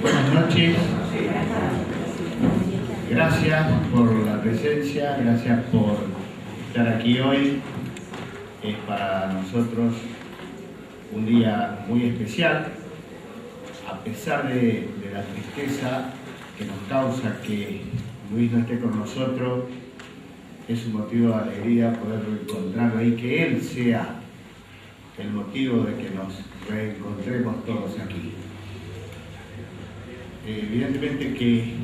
Buenas noches, gracias por la presencia, gracias por estar aquí hoy. Es para nosotros un día muy especial, a pesar de la tristeza que nos causa que Luis no esté con nosotros. Es un motivo de alegría poder reencontrarlo y que él sea el motivo de que nos reencontremos todos aquí. Evidentemente que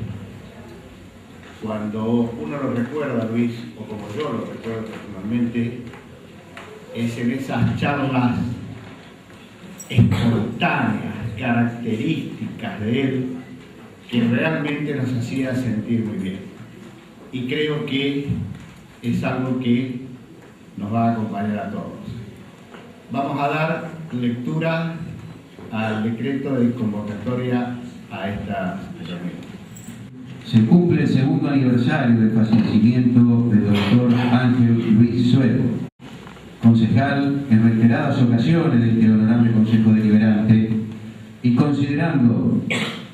cuando uno lo recuerda, Luis, o como yo lo recuerdo personalmente, es en esas charlas espontáneas, características de él, que realmente nos hacía sentir muy bien. Y creo que es algo que nos va a acompañar a todos. Vamos a dar lectura al decreto de convocatoria a esta reunión. Se cumple el segundo aniversario del fallecimiento del doctor Ángel Luis Suero, concejal en reiteradas ocasiones de este honorable Consejo Deliberante, y considerando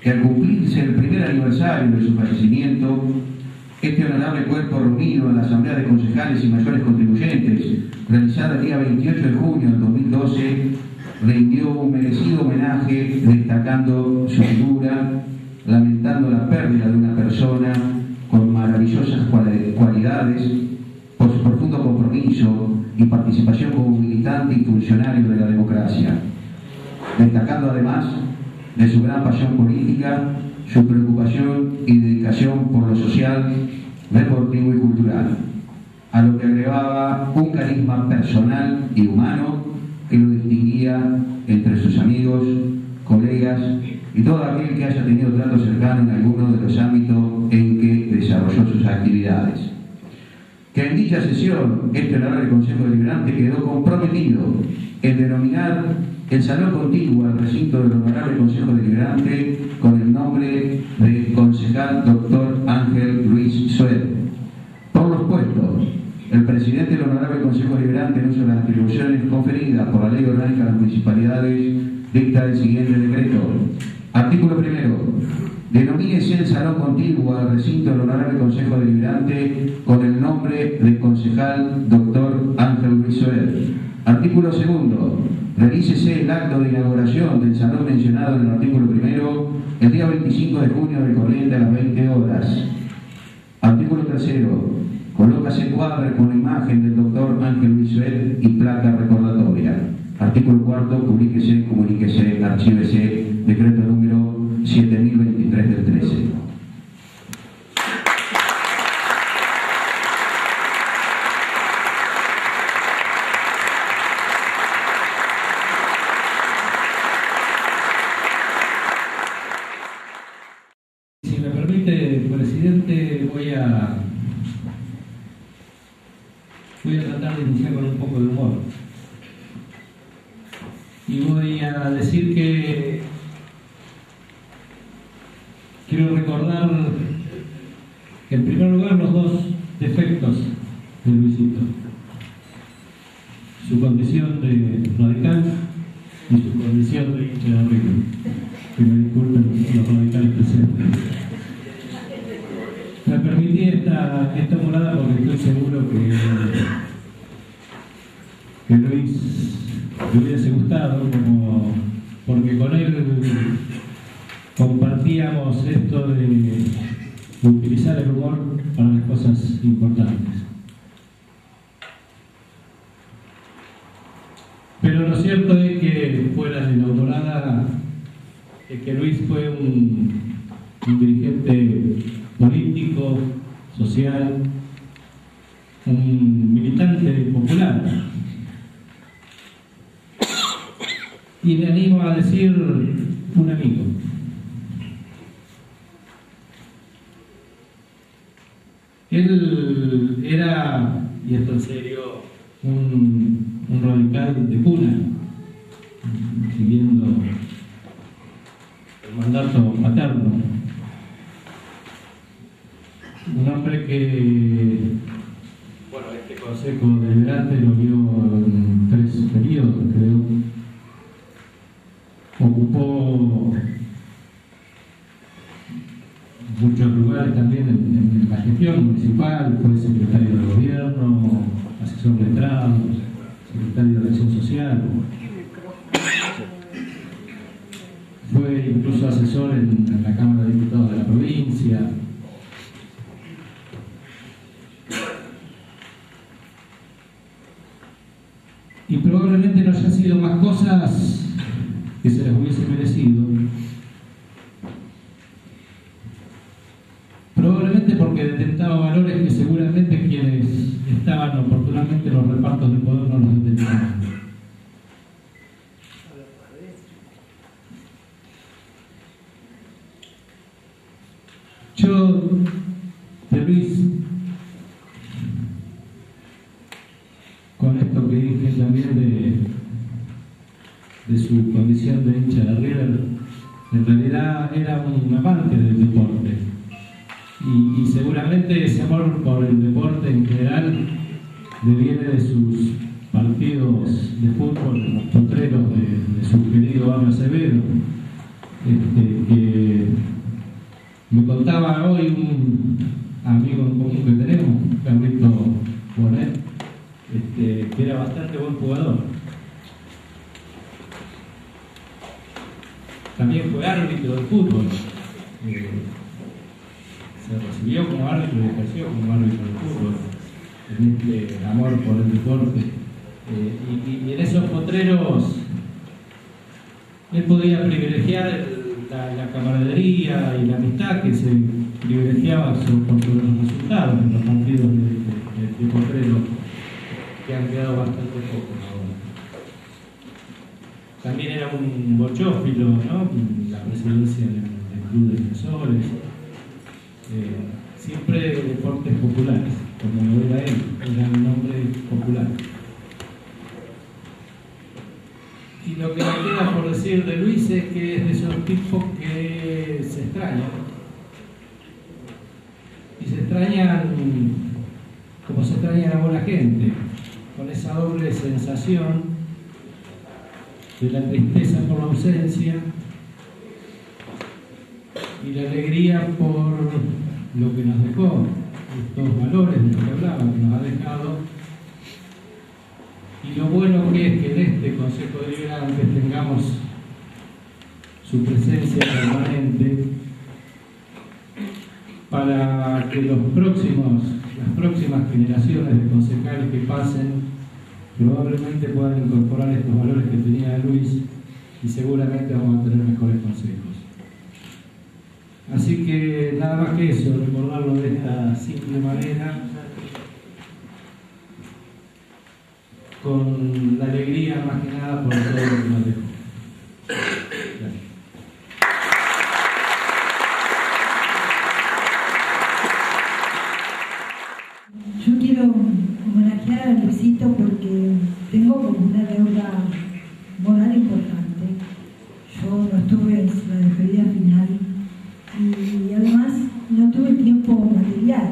que al cumplirse el primer aniversario de su fallecimiento, este honorable cuerpo reunido en la Asamblea de Concejales y Mayores Contribuyentes, realizada el día 28 de junio del 2012, rindió un merecido homenaje destacando su figura, lamentando la pérdida de una persona con maravillosas cualidades, por su profundo compromiso y participación como militante y funcionario de la democracia, destacando además de su gran pasión política, su preocupación y dedicación por lo social, deportivo y cultural, a lo que agregaba un carisma personal y humano que lo distinguía entre sus amigos, colegas y todo aquel que haya tenido trato cercano en alguno de los ámbitos en que desarrolló sus actividades. Que en dicha sesión este honorable Consejo Deliberante quedó comprometido en denominar el salón contiguo al recinto del honorable Consejo Deliberante con el nombre de concejal Dr. Ángel Luis Suero. Por los puestos, el presidente del honorable Consejo Deliberante, en uso de las atribuciones conferidas por la Ley Orgánica de las Municipalidades, dicta el siguiente decreto. Artículo primero. Denomínese el salón contiguo al recinto del honorable Consejo Deliberante con el nombre de concejal Dr. Ángel Luis Suero. Artículo segundo. Realícese el acto de inauguración del salón mencionado en el artículo primero el día 25 de junio del corriente a las 20 horas. Artículo tercero. Colócase cuadro con la imagen del doctor Ángel Luis Suero y placa recordatoria. Artículo cuarto. Publíquese, comuníquese, archívese, decreto número 7023 del 13. Si me permite, presidente, voy a tratar de iniciar con un poco de humor. Y voy a decir que quiero recordar, en primer lugar, los dos defectos de Luisito: su condición de radical y su condición de hincha de River. Que me disculpen los radicales presentes. Me permití esta morada porque estoy seguro que Luis le hubiese gustado, porque con él compartíamos esto de utilizar el humor para las cosas importantes. Pero lo cierto es que, fuera de la autorada, que Luis fue un dirigente político, social, un militante popular. Y me animo a decir un amigo. Él era, y esto en serio, un radical de cuna, siguiendo el mandato paterno. Un hombre que, bueno, este Consejo Deliberante lo vio en 3 periodos, creo. Ocupó muchos lugares también en la gestión municipal, fue secretario de gobierno, asesor letrado, secretario de Acción Social, fue incluso asesor en la Cámara de Diputados de la provincia. Y probablemente no haya sido más cosas que se las hubiese merecido. Probablemente porque detentaba valores que seguramente quienes estaban oportunamente en los repartos de poder no los detentaban. Yo, de Luis, con esto que dije también de su condición de hincha de River, en realidad era un amante del deporte. Y seguramente ese amor por el deporte en general le viene de sus partidos de fútbol, los potreros de su querido Barrio Acevedo, que me contaba hoy un amigo en común que tenemos, Carlito Bonet, que era bastante buen jugador. También fue árbitro de fútbol. Se recibió como árbitro y ejerció como árbitro de fútbol, en este amor por el deporte. Y en esos potreros él podía privilegiar la camaradería y la amistad que se privilegiaba por sobre los resultados en los partidos de potreros, que han quedado bastante pocos ahora. También era un bochófilo, ¿no? La presidencia del Club de Defensores. Siempre deportes populares, como lo era él, era un hombre popular. Y lo que me queda por decir de Luis es que es de esos tipos que se extrañan. Y se extrañan como se extraña a buena gente, con esa doble sensación de la tristeza por la ausencia y la alegría por lo que nos dejó, estos valores de los que hablaba, que nos ha dejado, y lo bueno que es que en este Consejo Deliberante tengamos su presencia permanente para que las próximas generaciones de concejales que pasen probablemente puedan incorporar estos valores que tenía Luis, y seguramente vamos a tener mejores consejos. Así que nada más que eso, recordarlo de esta simple manera, con la alegría más que nada por todo lo que nos dejó. Gracias. Yo quiero homenajear a Luisito porque tengo como una deuda moral importante. Yo no estuve en la despedida final y además no tuve tiempo material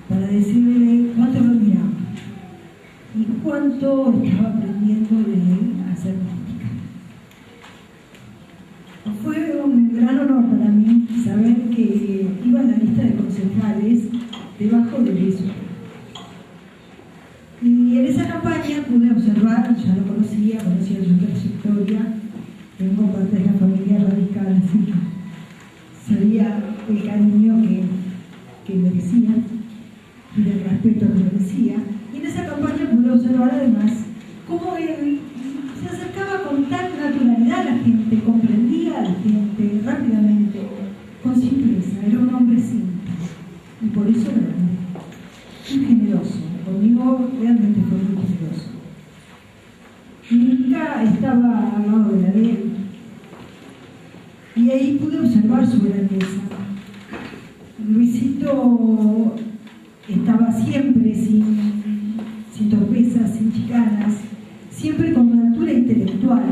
para decirle cuánto lo admiraba y cuánto estaba aprendiendo de él a hacer política. Fue un gran honor para mí saber que iba en la lista de concejales debajo de Luis. Y en esa campaña pude observar, ya lo conocía su trayectoria, tengo parte de la familia radical, así que sabía el cariño que merecía y el respeto que merecía. Y en esa campaña pude observar además cómo él se acercaba con tal naturalidad a la gente, comprendía a la gente rápidamente, con simpleza, era un hombre simple y por eso era muy generoso. Conmigo y ahí pude observar su grandeza. Luisito estaba siempre sin torpezas, sin chicanas, siempre con una altura intelectual,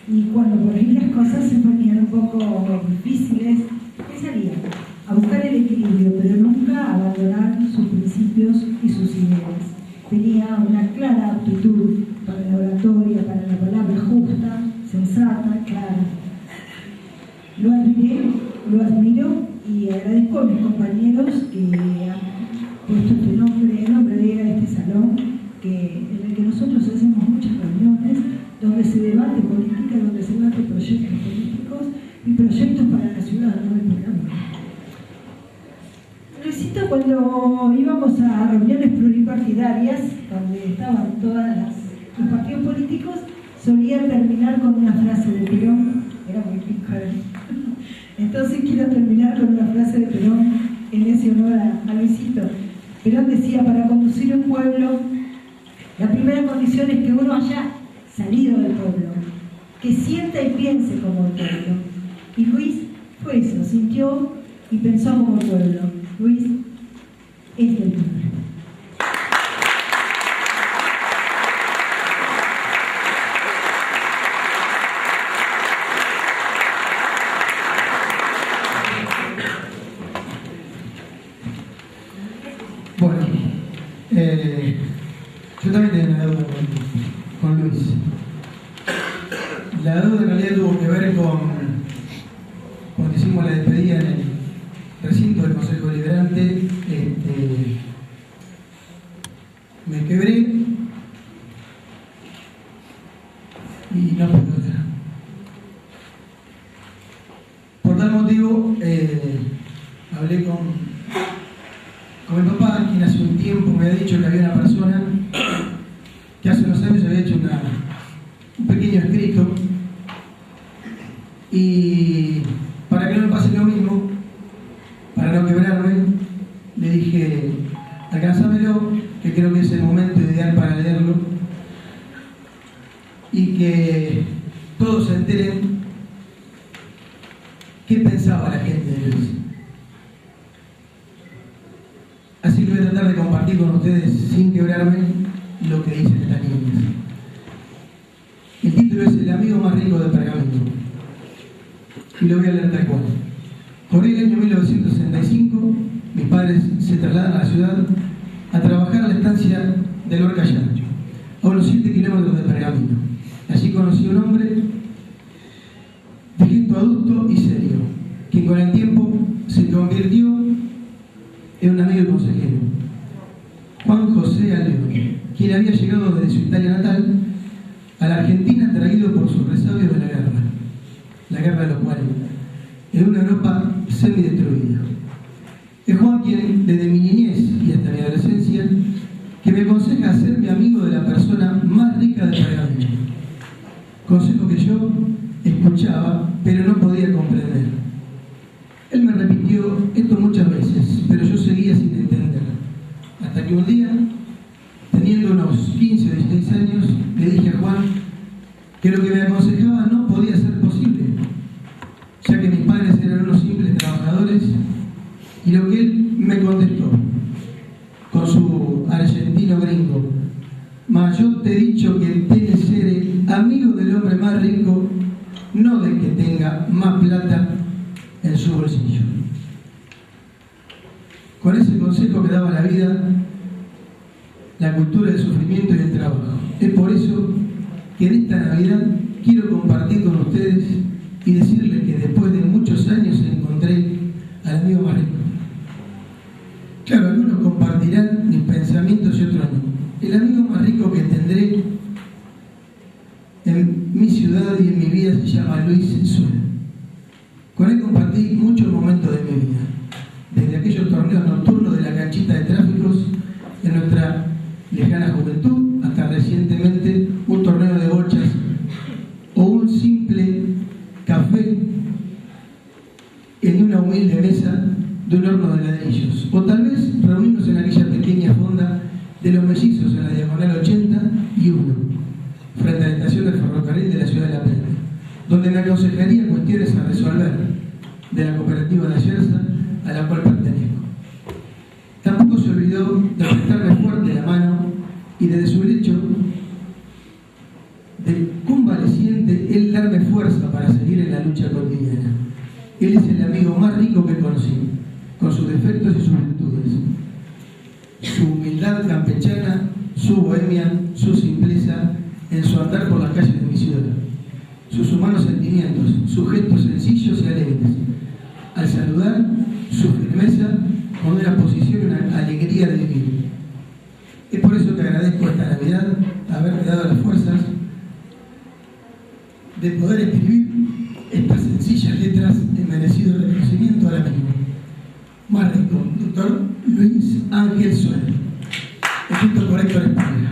y cuando por ahí las cosas se ponían un poco difíciles, él salía a buscar el equilibrio, pero nunca a abandonar sus principios y sus ideas. Tenía una clara aptitud para la oratoria, para la palabra justa, sensata, clara. Lo admiré, lo admiro y agradezco a mis compañeros que han puesto este nombre, el nombre de este salón, en el que nosotros hacemos muchas reuniones, donde se debate política, donde se debate proyectos políticos y proyectos para la ciudad, no el programa. Luisito, cuando íbamos a reuniones pluripartidarias, donde estaban todos los partidos políticos, solía terminar con una frase de Perón, era muy pícara. Entonces quiero terminar con una frase de Perón en ese honor a Luisito. Perón decía: para conducir un pueblo, la primera condición es que uno haya salido del pueblo, que sienta y piense como el pueblo. Y Luis fue eso, sintió y pensó como el pueblo. Luis es del pueblo. Bueno, yo también tenía una deuda con Luis. La deuda en realidad tuvo que ver con cuando hicimos la despedida en el recinto del Consejo Deliberante. Me quebré y no pude volver. Por tal motivo, hablé con mi papá, quien hace un tiempo me había dicho que había una persona que hace unos años había hecho un pequeño escrito, y para que no me pase lo mismo, para no quebrarme, le dije: alcanzámelo, que creo que es el momento ideal para leerlo y que todos se enteren qué pensaba la gente de Luis. Así que voy a tratar de compartir con ustedes, sin quebrarme, lo que dicen estas líneas. El título es El amigo más rico de Pergamino, y lo voy a leer tal cual. Corría el año 1965, mis padres se trasladan a la ciudad a trabajar a la estancia de Lorca Yancho, a unos 7 kilómetros de Pergamino. Allí conocí a un hombre de gesto adulto y serio, quien con el tiempo se convirtió en un amigo y consejero, Juan José Alveone, quien había llegado desde su Italia natal a la Argentina traído por sus resabios de la guerra de los 40, en una Europa semidestruida. Es Juan quien, desde mi niñez y hasta mi adolescencia, que me aconseja hacerme amigo de la persona más rica de Pergamino. Consejo que yo escuchaba, pero no podía comprender. Él me repitió esto muchas veces, pero yo seguía sin entender. Hasta que un día, teniendo unos 15 o 16 años, le dije a Juan que lo que me aconsejaba no podía ser posible, ya que mis padres eran unos simples trabajadores, y lo que él me contestó, con su argentino gringo: mas yo te he dicho que tenés que ser amigo del hombre más rico, no del que tenga más plata en su bolsillo. Con ese consejo que daba la vida, la cultura del sufrimiento y el trabajo. Es por eso que en esta Navidad quiero compartir con ustedes y decirles que después de muchos años encontré al amigo más rico. Claro, algunos compartirán mis pensamientos y otros no. El amigo más rico que tendré en mi ciudad y en mi vida se llama Luis Suel. Con él compartí muchos momentos de mi vida, desde aquellos torneos nocturnos de la canchita de tráficos en nuestra lejana juventud, hasta recientemente un torneo de bochas o un simple café en una humilde mesa de un horno de ladrillos, o tal vez reunirnos en aquella pequeña fonda de los Mellizos en la diagonal 80 y 1, frente a la estación del ferrocarril de la ciudad de La Plata, donde me aconsejaría cuestiones a resolver de la cooperativa de Yersa, a la cual pertenezco. Tampoco se olvidó de prestarme fuerte la mano y desde su lecho de convaleciente, él darme fuerza para seguir en la lucha cotidiana. Él es el amigo más rico que conocí, con sus defectos y sus virtudes. Su humildad campechana, su bohemia, su simpleza en su andar por las calles de mi ciudad. Sus humanos sentimientos, sus gestos sencillos y alegres. Al saludar, su firmeza con una posición y una alegría de vivir. Es por eso que agradezco esta Navidad haberme dado las fuerzas de poder escribir estas sencillas letras de merecido reconocimiento a la misma. Más rico, doctor Luis Ángel Suero. Escrito por Héctor España.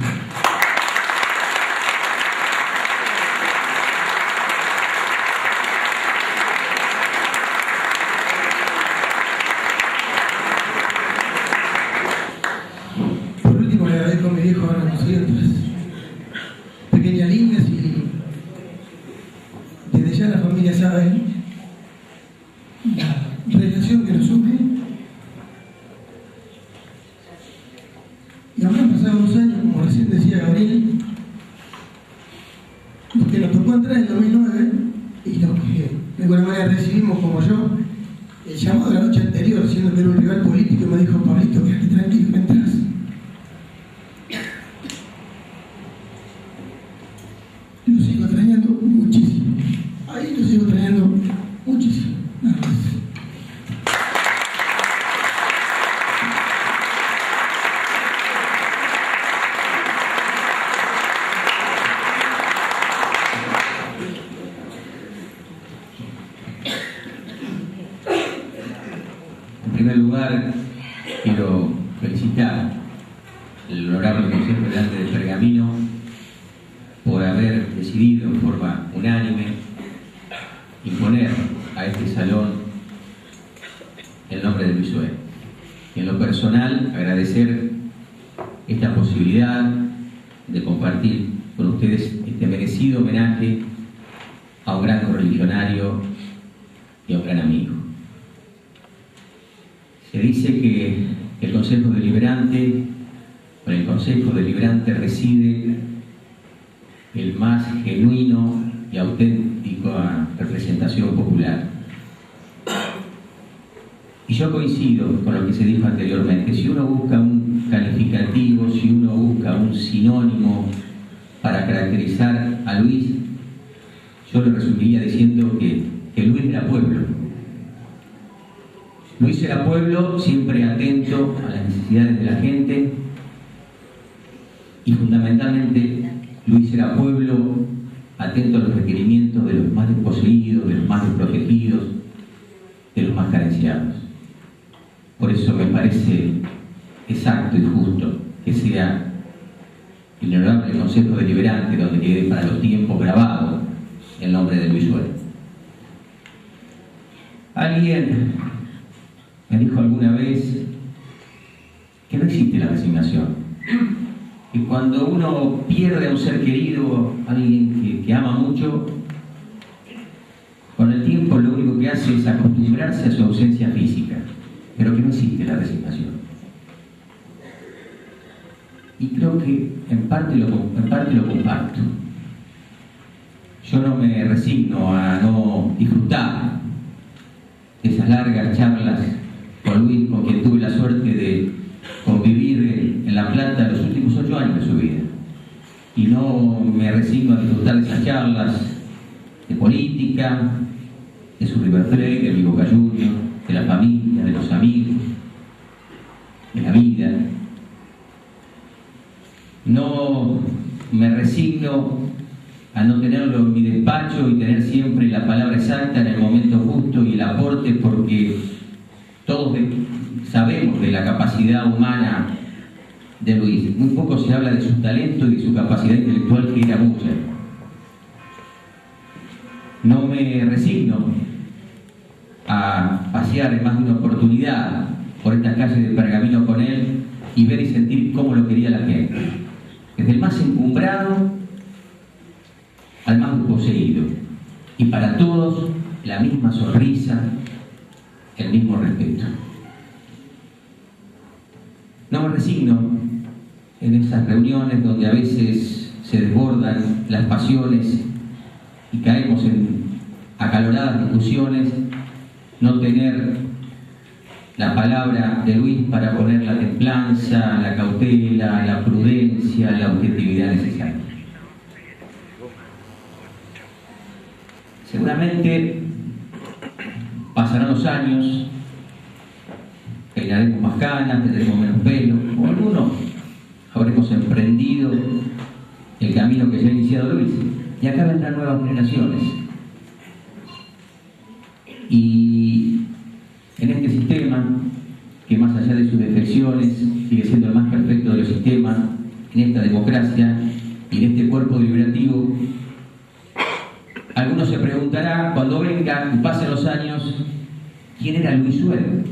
Por último, le agradezco a mi viejo haber conseguido estas pequeñas líneas y desde ya la familia sabe la relación que nos une. Y aún han pasado 2 años, como recién decía Gabriel, los que nos tocó entrar en 2009 y los que de alguna manera recibimos como yo el llamado de la noche anterior, siendo que era un rival político, y me dijo: Pablito, quédate tranquilo, que entras. Lo sigo extrañando muchísimo. Ahí lo sigo extrañando muchísimo. Nada más. En primer lugar, quiero felicitar al honorable Consejo Deliberante de Pergamino por haber decidido en forma unánime imponer a este salón el nombre de Luis Suero. Y en lo personal, agradecer esta posibilidad de compartir con ustedes este merecido homenaje a un gran correligionario y a un gran amigo. Se dice que el Consejo Deliberante, con el Consejo Deliberante reside el más genuino y auténtica representación popular. Y yo coincido con lo que se dijo anteriormente. Si uno busca un calificativo, si uno busca un sinónimo para caracterizar a Luis, yo lo resumiría diciendo que Luis era pueblo. Luis era pueblo, siempre atento a las necesidades de la gente, y fundamentalmente Luis era pueblo atento a los requerimientos de los más desposeídos, de los más desprotegidos, de los más carenciados. Por eso me parece exacto y justo que sea el honorable Consejo Deliberante donde quede para los tiempos grabado el nombre de Luis Suero. Alguien me dijo alguna vez que no existe la resignación, que cuando uno pierde a un ser querido, a alguien que ama mucho, con el tiempo lo único que hace es acostumbrarse a su ausencia física, pero que no existe la resignación. Y creo que en parte lo comparto. Yo no me resigno a no disfrutar de esas largas charlas con Luis, con quien tuve la suerte de convivir en La Plata los últimos 8 años de su vida. Y no me resigno a disfrutar de esas charlas de política, de su River Plate, de mi Boca Juniors, de la familia, de los amigos, de la vida. No me resigno a no tenerlo en mi despacho y tener siempre la palabra exacta en el momento justo y el aporte, porque todos sabemos de la capacidad humana de Luis. Muy poco se habla de su talento y de su capacidad intelectual, que era mucha. No me resigno a pasear en más de una oportunidad por estas calles de Pergamino con él y ver y sentir cómo lo quería la gente. Desde el más encumbrado al más desposeído. Y para todos la misma sonrisa, el mismo respeto. No me resigno en esas reuniones donde a veces se desbordan las pasiones y caemos en acaloradas discusiones, no tener la palabra de Luis para poner la templanza, la cautela, la prudencia, la objetividad necesaria. Seguramente pasarán los años, peinaremos más canas, tendremos menos pelo, o algunos habremos emprendido el camino que ya ha iniciado Luis, y acá vendrán nuevas generaciones. Y en este sistema, que más allá de sus defecciones sigue siendo el más perfecto de los sistemas, en esta democracia y en este cuerpo deliberativo, algunos se preguntará cuando venga y pasen los años, ¿quién era Luis Sued?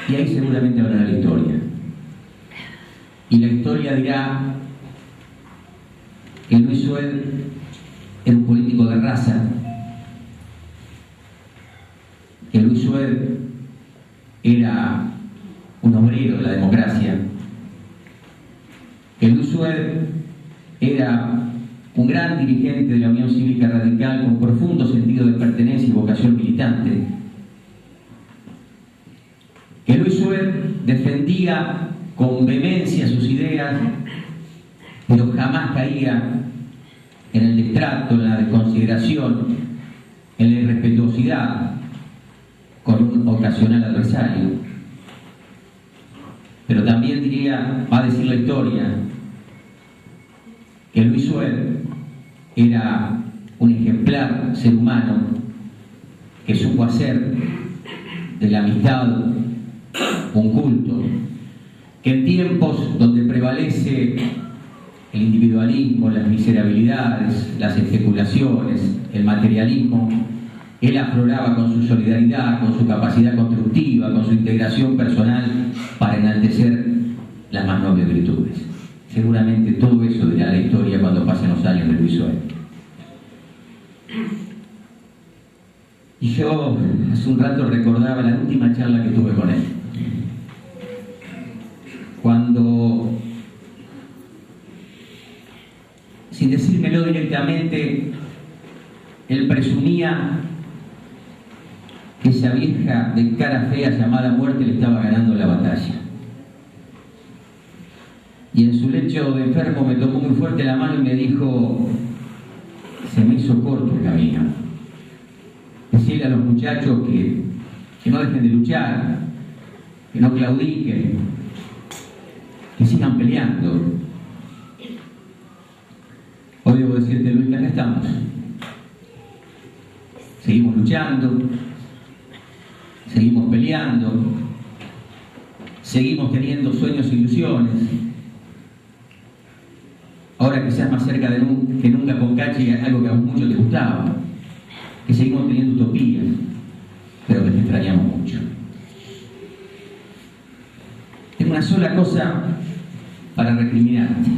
Y ahí seguramente hablará la historia. Y la historia dirá que Luis Sued era un político de raza, que Luis Sued era un obrero de la democracia, que Luis Sued era un gran dirigente de la Unión Cívica Radical con profundo sentido de pertenencia y vocación militante, que Luis Sued defendía con vehemencia sus ideas, pero jamás caía en el destrato, en la desconsideración, en la irrespetuosidad con un ocasional adversario. Pero también diría, va a decir la historia, que Luis Sued era un ejemplar ser humano que supo hacer de la amistad un culto, que en tiempos donde prevalece el individualismo, las miserabilidades, las especulaciones, el materialismo, él afloraba con su solidaridad, con su capacidad constructiva, con su integración personal para enaltecer las más nobles virtudes. Seguramente todo eso dirá la historia cuando pasen los años de Luis Sued. Y yo hace un rato recordaba la última charla que tuve con él. Cuando, sin decírmelo directamente, él presumía que esa vieja de cara fea llamada muerte le estaba ganando la batalla. Y en su lecho de enfermo me tomó muy fuerte la mano y me dijo: se me hizo corto el camino. Decirle a los muchachos que no dejen de luchar, que no claudiquen, que sigan peleando. Hoy debo decirte, Luis, que acá estamos. Seguimos luchando, seguimos peleando, seguimos teniendo sueños e ilusiones. Ahora que seas más cerca que nunca con Cachi, algo que a mucho te gustaba, que seguimos teniendo utopías, pero que te extrañamos mucho. Tengo una sola cosa para recriminarte: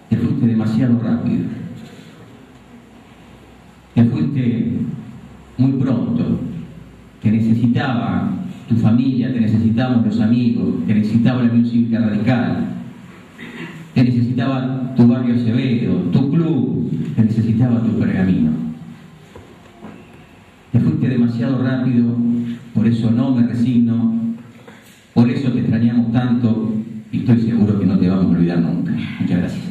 te fuiste demasiado rápido, te fuiste muy pronto. Te necesitaba tu familia, te necesitábamos los amigos, te necesitaba la Unión Cívica Radical, te necesitaba tu barrio Acevedo, tu club, te necesitaba tu pergamino. Te fuiste demasiado rápido, por eso no me resigno, por eso te extrañamos tanto y estoy seguro que no te vamos a olvidar nunca. Muchas gracias.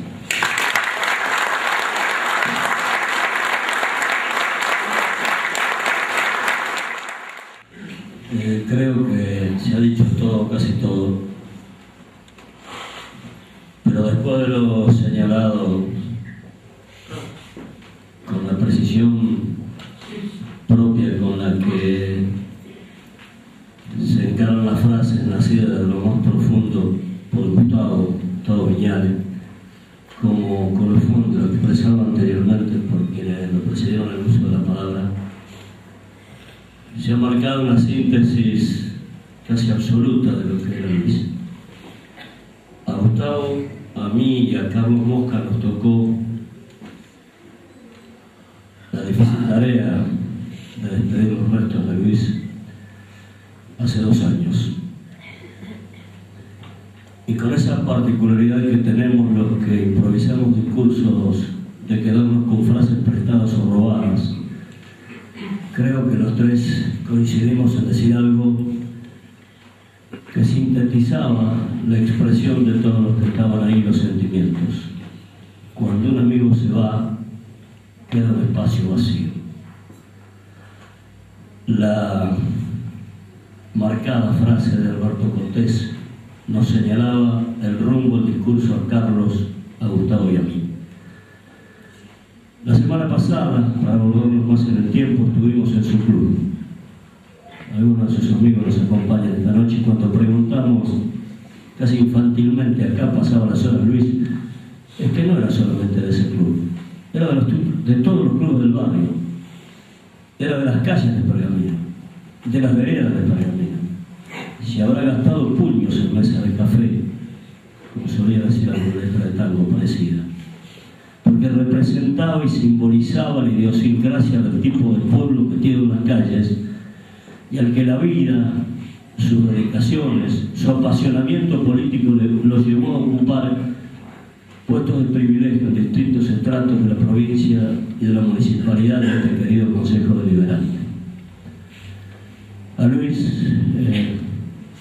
Creo que se ha dicho todo, casi todo, pero después de lo señalado con la precisión propia con la que se encaran las frases nacidas de lo más profundo por Gustavo Viñales, como con el fondo de lo que expresaba anteriormente por quienes lo precedieron en el uso de la palabra, se ha marcado una síntesis casi absoluta de lo que era Luis. A Gustavo, a mí y a Carlos Mosca nos tocó la difícil tarea de despedir los restos de Luis hace 2 años. Y con esa particularidad que tenemos los que improvisamos discursos de quedarnos con frases prestadas o robadas, creo que los tres coincidimos en decir algo que sintetizaba la expresión de todos los que estaban ahí, los sentimientos. Cuando un amigo se va, queda un espacio vacío. La marcada frase de Alberto Cortés nos señalaba el rumbo del discurso a Carlos, a Gustavo y a mí. La semana pasada, para volvernos más en el tiempo, estuvimos en su club. Algunos de sus amigos nos acompañan esta noche y cuando preguntamos, casi infantilmente, acá pasaba las horas Luis, es que no era solamente de ese club, era de todos los clubes del barrio, era de las calles de Pergamino, de las veredas de Pergamino. Se habrá gastado puños en mesa de café, como solía decir alguna letra de tango parecida, porque representaba y simbolizaba la idiosincrasia del tipo de pueblo metido en las calles y al que la vida, sus dedicaciones, su apasionamiento político los llevó a ocupar puestos de privilegio en distintos estratos de la provincia y de la municipalidad de este querido Consejo Deliberante. A Luis,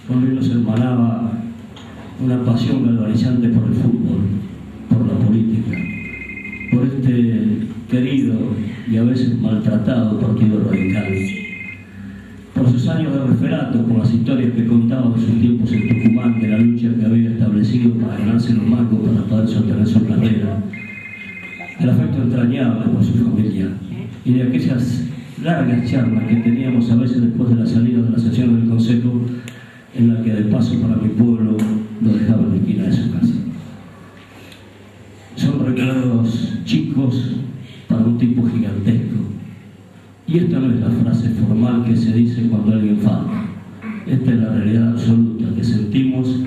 con Luis nos hermanaba una pasión galvanizante por el fútbol, por la política, por este querido y a veces maltratado Partido Radical, por sus años de referato, por las historias que contaba de sus tiempos en Tucumán, de la lucha que había establecido para ganarse los mangos para poder sostener su carrera, el afecto entrañable por su familia y de aquellas largas charlas que teníamos a veces después de la salida de la sesión del Consejo, en la que de paso para mi pueblo lo dejaba en la esquina de su casa. Son recuerdos chicos para un tipo gigantesco. Y esta no es la frase formal que se dice cuando alguien falta. Esta es la realidad absoluta que sentimos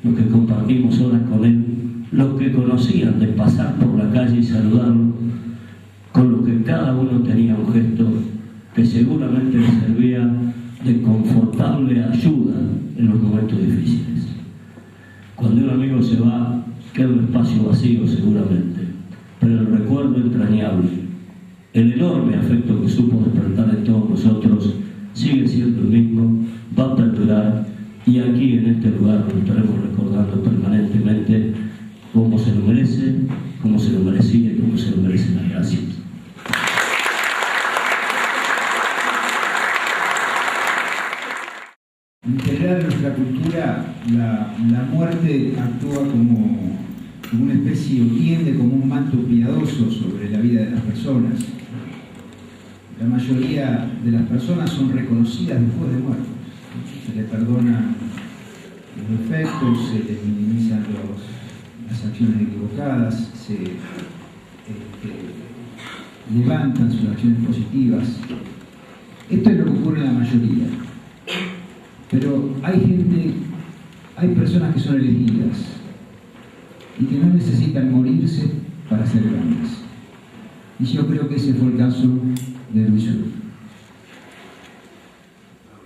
los que compartimos horas con él, los que conocían de pasar por la calle y saludarlo, con los que cada uno tenía un gesto que seguramente le servía de confortable ayuda en los momentos difíciles. Cuando un amigo se va, queda un espacio vacío seguramente, pero el recuerdo entrañable, el enorme afecto que supo despertar en todos nosotros sigue siendo el mismo, va a perdurar y aquí en este lugar lo estaremos recordando permanentemente como se lo merece, como se lo merecía y como se lo merecen las gracias. Integrar en nuestra cultura, la muerte actúa como una especie o tiende como un manto piadoso sobre la vida de las personas. La mayoría de las personas son reconocidas después de muertos. Se les perdona los defectos, se les minimizan las acciones equivocadas, se levantan sus acciones positivas. Esto es lo que ocurre en la mayoría. Pero hay personas que son elegidas y que no necesitan morirse para ser grandes. Y yo creo que ese fue el caso de Luis Suero.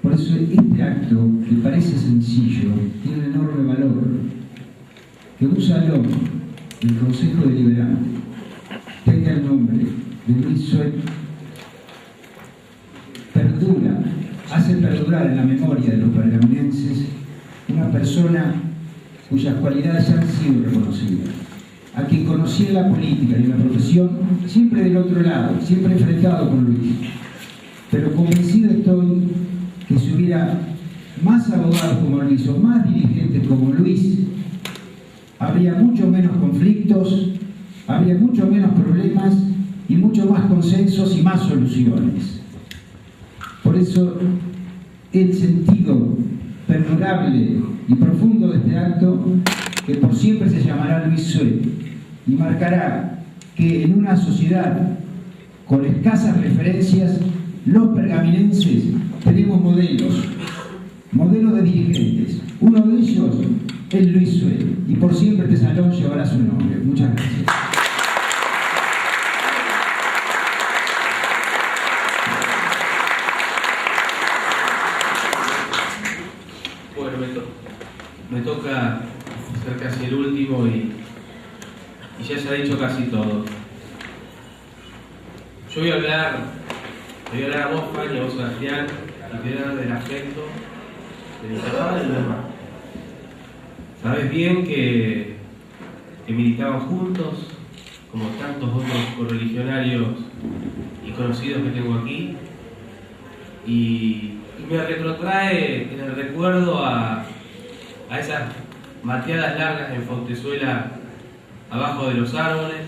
Por eso este acto, que parece sencillo, tiene un enorme valor. Que un salón del Consejo Deliberante tenga el nombre de Luis Suero perdura, hace perdurar en la memoria de los pergaminenses una persona cuyas cualidades han sido reconocidas, a quien conocía la política y la profesión, siempre del otro lado, siempre enfrentado con Luis. Pero convencido estoy que si hubiera más abogados como Luis o más dirigentes como Luis, habría mucho menos conflictos, habría mucho menos problemas y mucho más consensos y más soluciones. Por eso, el sentido perdurable y profundo de este acto, que por siempre se llamará Luis Suero, y marcará que en una sociedad con escasas referencias, los pergaminenses tenemos modelos de dirigentes. Uno de ellos es Luis Suero, y por siempre este salón llevará su nombre. Muchas gracias. me toca ser casi el último y ya se ha dicho casi todo. Yo voy a hablar a vos, Fanny, a vos, Sebastián, y te voy a hablar del afecto de mi papá y mi mamá. Sabes bien que militaban juntos, como tantos otros correligionarios y conocidos que tengo aquí, y me retrotrae en el recuerdo a esas mateadas largas en Fontezuela abajo de los árboles.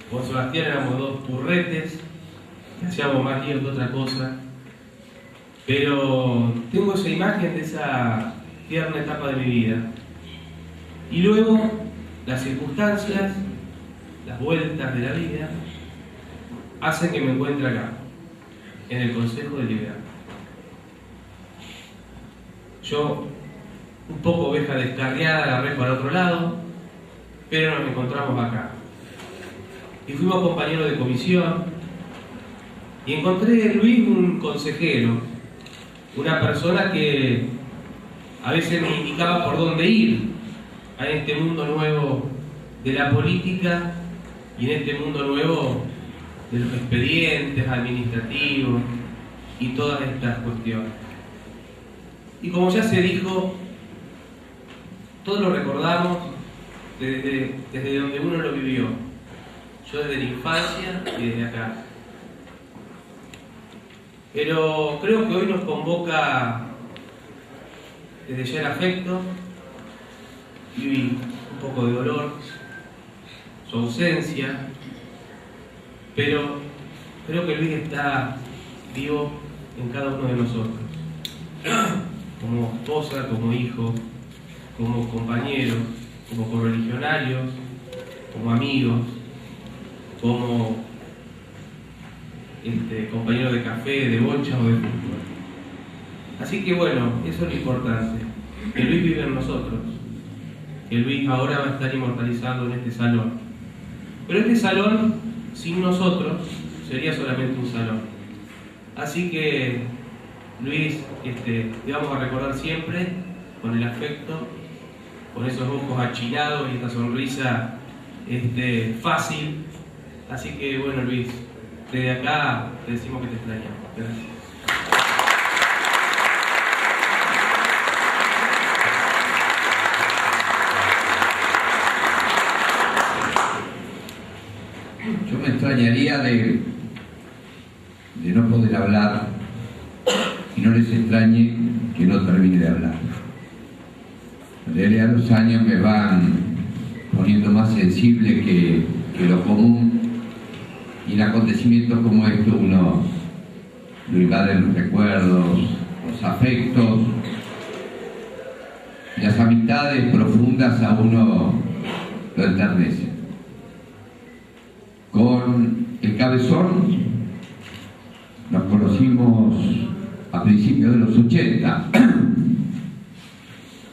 Con Sebastián éramos dos purretes que hacíamos más lío que otra cosa, pero tengo esa imagen de esa tierna etapa de mi vida. Y luego las circunstancias, las vueltas de la vida, hacen que me encuentre acá, en el Consejo Deliberante. Yo, un poco oveja descarriada, agarré para otro lado, pero nos encontramos acá. Y fuimos compañeros de comisión, y encontré en Luis un consejero, una persona que a veces me indicaba por dónde ir a este mundo nuevo de la política y en este mundo nuevo de los expedientes administrativos y todas estas cuestiones. Y como ya se dijo, todos lo recordamos desde donde uno lo vivió. Yo desde la infancia y desde acá. Pero creo que hoy nos convoca desde ya el afecto y un poco de dolor, su ausencia, pero creo que Luis está vivo en cada uno de nosotros, como esposa, como hijo, como compañeros, como correligionarios, como amigos, como compañero de café, de bocha o de fútbol. Así que bueno, eso es lo importante, que Luis vive en nosotros, que Luis ahora va a estar inmortalizado en este salón. Pero este salón, sin nosotros, sería solamente un salón. Así que, Luis, te vamos a recordar siempre con el afecto, con esos ojos achinados y esta sonrisa fácil. Así que bueno, Luis, desde acá te decimos que te extrañamos. Gracias. Yo me extrañaría de no poder hablar y no les extrañe que no termine de hablar. En realidad los años me van poniendo más sensible que lo común, y en acontecimientos como esto uno lo invaden los recuerdos, los afectos, y las amistades profundas a uno lo enternecen. Con el Cabezón nos conocimos a principios de los 80.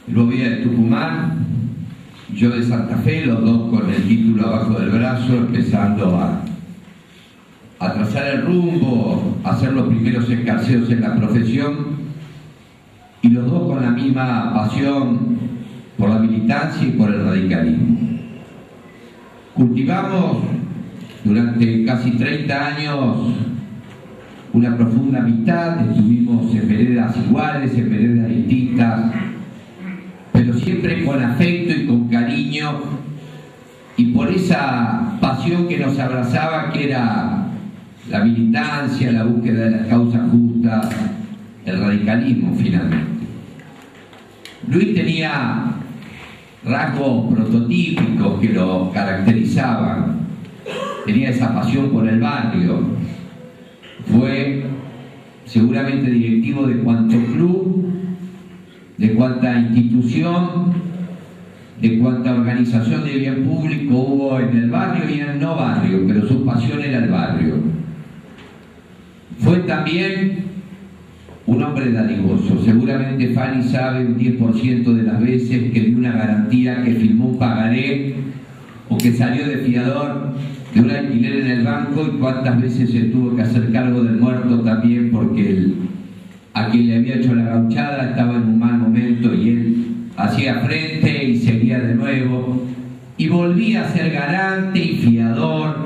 Él volvía de Tucumán, yo de Santa Fe, los dos con el título abajo del brazo, empezando a trazar el rumbo, a hacer los primeros escarceos en la profesión, y los dos con la misma pasión por la militancia y por el radicalismo. Cultivamos durante casi 30 años una profunda amistad, estuvimos en veredas iguales, en veredas distintas, pero siempre con afecto y con cariño, y por esa pasión que nos abrazaba, que era la militancia, la búsqueda de las causas justas, el radicalismo finalmente. Luis tenía rasgos prototípicos que lo caracterizaban. Tenía esa pasión por el barrio. Fue seguramente directivo de cuanto club, de cuanta institución, de cuanta organización de bien público hubo en el barrio y en el no barrio, pero su pasión era el barrio. Fue también un hombre dadivoso. Seguramente Fanny sabe un 10% de las veces que dio una garantía, que firmó un pagaré o que salió de fiador de un alquiler en el banco, y cuántas veces se tuvo que hacer cargo del muerto también porque a quien le había hecho la gauchada estaba en un mal momento y él hacía volvía a ser garante y fiador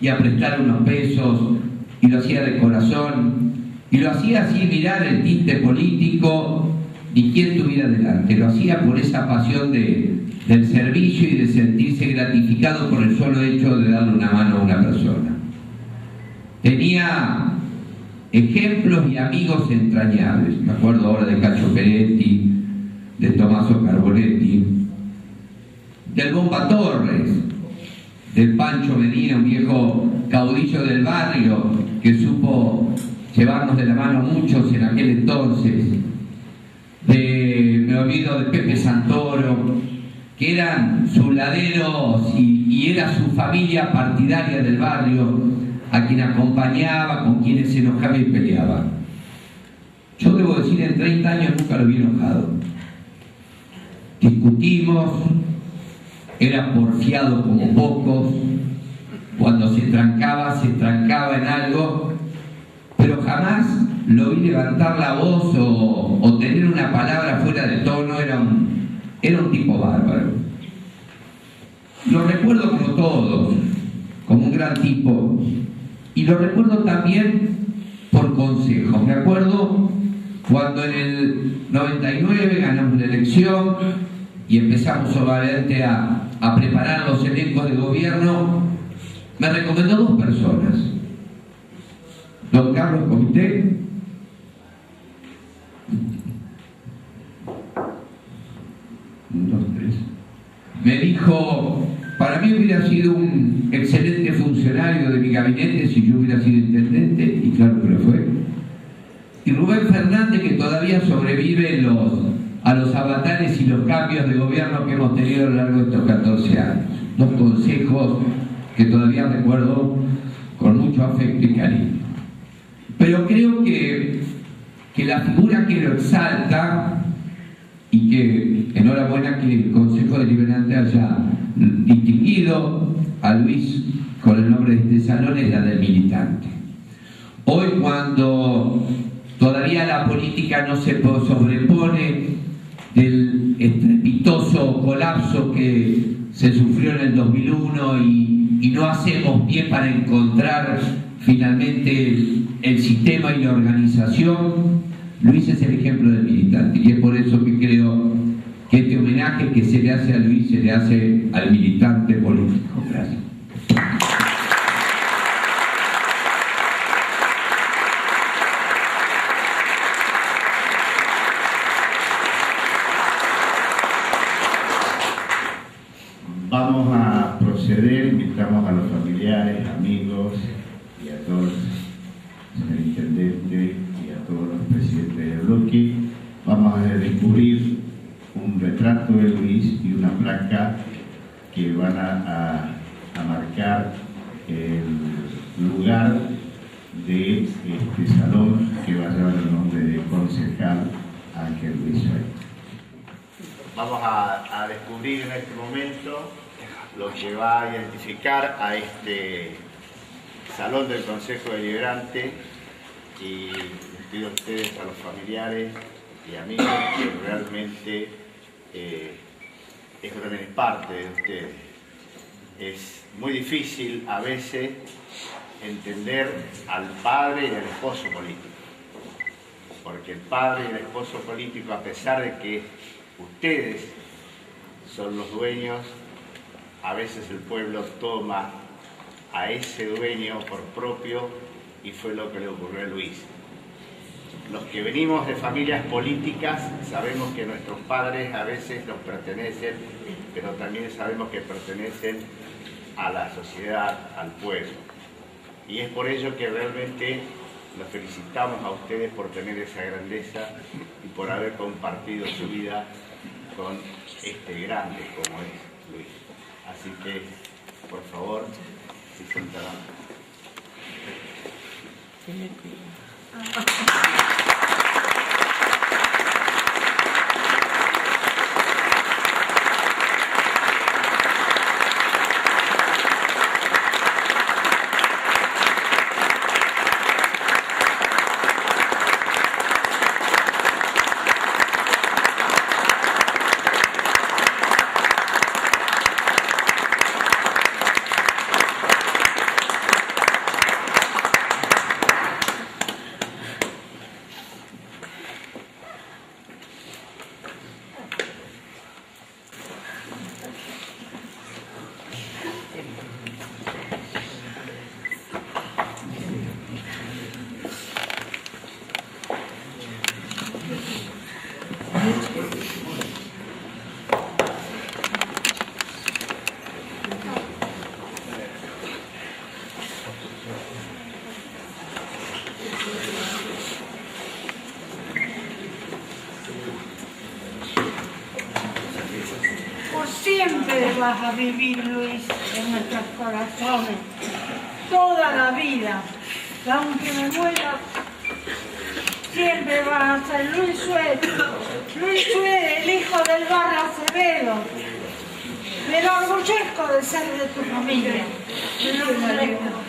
y a prestar unos pesos, y lo hacía de corazón, y lo hacía sin mirar el tinte político ni quién tuviera delante. Lo hacía por esa pasión del servicio y de sentirse gratificado por el solo hecho de darle una mano a una persona. Tenía ejemplos y amigos entrañables. Me acuerdo ahora de Cacho Peretti, de Tommaso Carbonetti, del Bomba Torres, del Pancho Medina, un viejo caudillo del barrio que supo llevarnos de la mano a muchos en aquel entonces. Me olvido de Pepe Santoro, que eran sus laderos y era su familia partidaria del barrio, a quien acompañaba, con quienes se enojaba y peleaba. Yo debo decir, en 30 años nunca lo vi enojado. Discutimos, era porfiado como pocos, cuando se trancaba en algo, pero jamás lo vi levantar la voz o tener una palabra fuera de tono. Era un tipo bárbaro. Lo recuerdo como todos, como un gran tipo, y lo recuerdo también por consejos. Me acuerdo cuando en el 99 ganamos la elección y empezamos obviamente a preparar los elencos de gobierno, me recomendó 2 personas. Don Carlos Comité, me dijo: para mí hubiera sido un excelente funcionario de mi gabinete si yo hubiera sido intendente, y claro que lo fue. Y Rubén Fernández, que todavía sobrevive a los avatares y los cambios de gobierno que hemos tenido a lo largo de estos 14 años. 2 consejos que todavía recuerdo con mucho afecto y cariño. Pero creo que la figura que lo exalta, y que enhorabuena que el Consejo Deliberante haya distinguido a Luis con el nombre de este salón, es la del militante. Hoy, cuando todavía la política no se sobrepone del estrepitoso colapso que se sufrió en el 2001 y no hacemos pie para encontrar finalmente el sistema y la organización, Luis es el ejemplo del militante, y es por eso que creo que este homenaje que se le hace a Luis se le hace al militante político. Gracias. Vamos a proceder, invitamos a los familiares, amigos y a todos, señor intendente, y a todos los presidentes del bloque. Vamos a descubrir un retrato de Luis y una placa que van a marcar el lugar de este salón, que va a llevar el nombre de concejal Ángel Luis Suero. Vamos a descubrir en este momento lo que va a identificar a este salón del Consejo Deliberante, y les pido a ustedes, a los familiares y amigos, que realmente esto también es parte de ustedes. Es muy difícil a veces entender al padre y al esposo político, porque el padre y el esposo político, a pesar de que ustedes son los dueños, a veces el pueblo toma a ese dueño por propio, y fue lo que le ocurrió a Luis. Los que venimos de familias políticas sabemos que nuestros padres a veces nos pertenecen, pero también sabemos que pertenecen a la sociedad, al pueblo. Y es por ello que realmente los felicitamos a ustedes por tener esa grandeza y por haber compartido su vida con este grande como es Luis. Así que, por favor, si sentarán. Siempre vas a vivir, Luis, en nuestros corazones, toda la vida. Y aunque me muera, siempre vas a ser Luis Suero. Luis Suero, el hijo del Barro Acevedo. Me enorgullezco de ser de tu familia. Me enorgullezco.